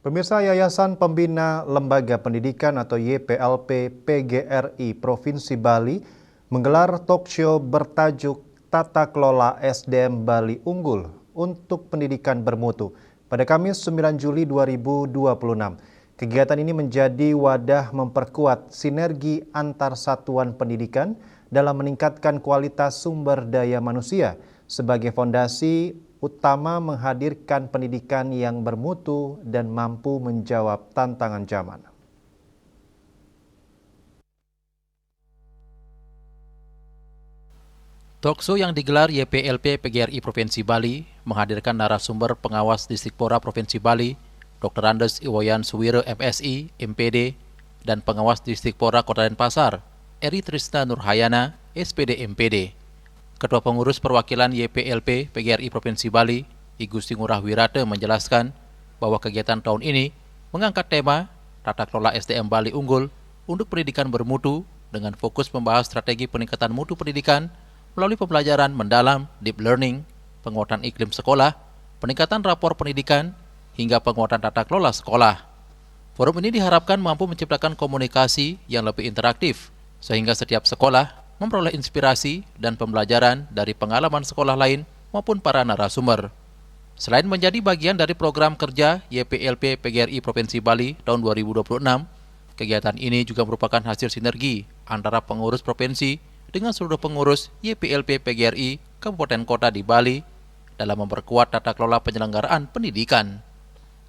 Pemirsa, Yayasan Pembina Lembaga Pendidikan atau YPLP PGRI Provinsi Bali menggelar talk show bertajuk Tata Kelola SDM Bali Unggul untuk Pendidikan Bermutu pada Kamis 9 Juli 2026. Kegiatan ini menjadi wadah memperkuat sinergi antar satuan pendidikan dalam meningkatkan kualitas sumber daya manusia sebagai fondasi utama menghadirkan pendidikan yang bermutu dan mampu menjawab tantangan zaman. Talkshow yang digelar YPLP PGRI Provinsi Bali menghadirkan narasumber pengawas Distrikpora Provinsi Bali, Dr. Andes Iwayan Suwiro MSI, MPD, dan pengawas Distrikpora Kota Denpasar, Eri Trisna Nurhayana, SPD MPD. Ketua Pengurus Perwakilan YPLP PGRI Provinsi Bali, I Gusti Ngurah Wirate menjelaskan bahwa kegiatan tahun ini mengangkat tema Tata Kelola SDM Bali Unggul untuk Pendidikan Bermutu dengan fokus membahas strategi peningkatan mutu pendidikan melalui pembelajaran mendalam, deep learning, penguatan iklim sekolah, peningkatan rapor pendidikan, hingga penguatan tata kelola sekolah. Forum ini diharapkan mampu menciptakan komunikasi yang lebih interaktif, sehingga setiap sekolah memperoleh inspirasi dan pembelajaran dari pengalaman sekolah lain maupun para narasumber. Selain menjadi bagian dari program kerja YPLP PGRI Provinsi Bali tahun 2026, kegiatan ini juga merupakan hasil sinergi antara pengurus provinsi dengan seluruh pengurus YPLP PGRI Kabupaten Kota di Bali dalam memperkuat tata kelola penyelenggaraan pendidikan.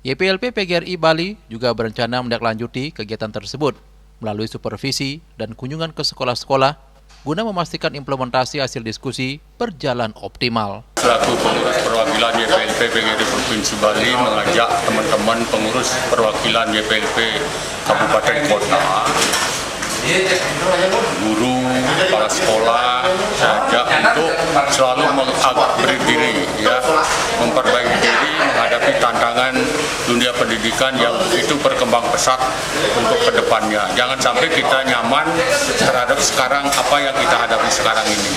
YPLP PGRI Bali juga berencana menindaklanjuti kegiatan tersebut melalui supervisi dan kunjungan ke sekolah-sekolah guna memastikan implementasi hasil diskusi berjalan optimal. Selaku pengurus perwakilan YPLP PGRI Provinsi Bali mengajak teman-teman pengurus perwakilan YPLP Kabupaten Kota, guru, kepala sekolah, saya ajak untuk selalu mengupgrade diri, memperbaiki diri menghadapi tantangan dunia pendidikan yang itu berkembang pesat untuk kedepannya. Jangan sampai kita nyaman terhadap sekarang apa yang kita hadapi sekarang ini.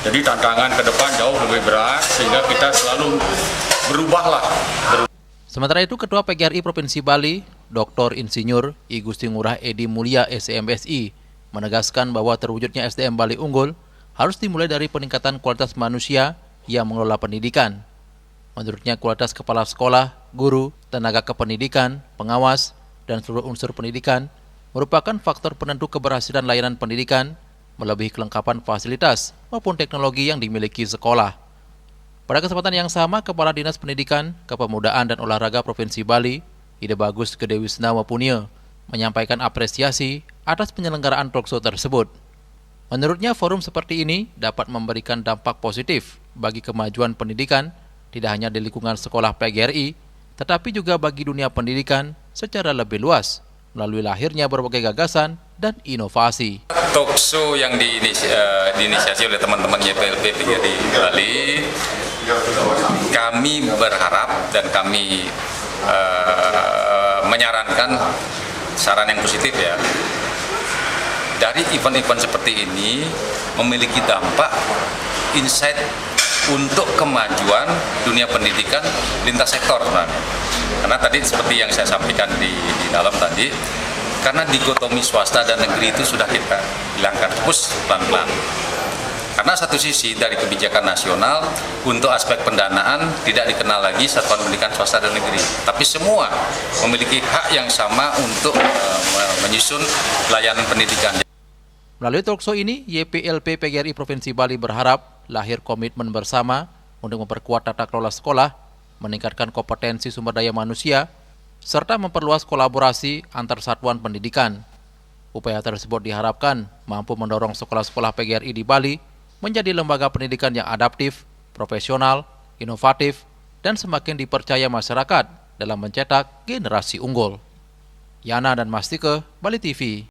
Jadi tantangan ke depan jauh lebih berat sehingga kita selalu berubahlah. Sementara itu, Ketua PGRI Provinsi Bali, Dr. Insinyur I Gusti Ngurah Edi Mulia SMSI, menegaskan bahwa terwujudnya SDM Bali Unggul harus dimulai dari peningkatan kualitas manusia yang mengelola pendidikan. Menurutnya, kualitas kepala sekolah, guru, tenaga kependidikan, pengawas, dan seluruh unsur pendidikan merupakan faktor penentu keberhasilan layanan pendidikan melebihi kelengkapan fasilitas maupun teknologi yang dimiliki sekolah. Pada kesempatan yang sama, Kepala Dinas Pendidikan, Kepemudaan dan Olahraga Provinsi Bali, Ide Bagus Gede Wisnawa Punia, menyampaikan apresiasi atas penyelenggaraan talkshow tersebut. Menurutnya, forum seperti ini dapat memberikan dampak positif bagi kemajuan pendidikan tidak hanya di lingkungan sekolah PGRI, tetapi juga bagi dunia pendidikan secara lebih luas melalui lahirnya berbagai gagasan dan inovasi. Talkshow yang diinisiasi oleh teman-teman YPLP PGRI Bali, kami berharap dan kami menyarankan saran yang positif dari event-event seperti ini memiliki dampak insight untuk kemajuan dunia pendidikan lintas sektor sebenarnya. Karena tadi seperti yang saya sampaikan di dalam tadi, karena dikotomi swasta dan negeri itu sudah kita hilangkan terus pelan-pelan. Karena satu sisi dari kebijakan nasional untuk aspek pendanaan tidak dikenal lagi satuan pendidikan swasta dan negeri, tapi semua memiliki hak yang sama untuk menyusun layanan pendidikan. Melalui talkshow ini, YPLP PGRI Provinsi Bali berharap lahir komitmen bersama untuk memperkuat tata kelola sekolah, meningkatkan kompetensi sumber daya manusia, serta memperluas kolaborasi antar satuan pendidikan. Upaya tersebut diharapkan mampu mendorong sekolah-sekolah PGRI di Bali menjadi lembaga pendidikan yang adaptif, profesional, inovatif, dan semakin dipercaya masyarakat dalam mencetak generasi unggul. Yana dan Mastike, Bali TV.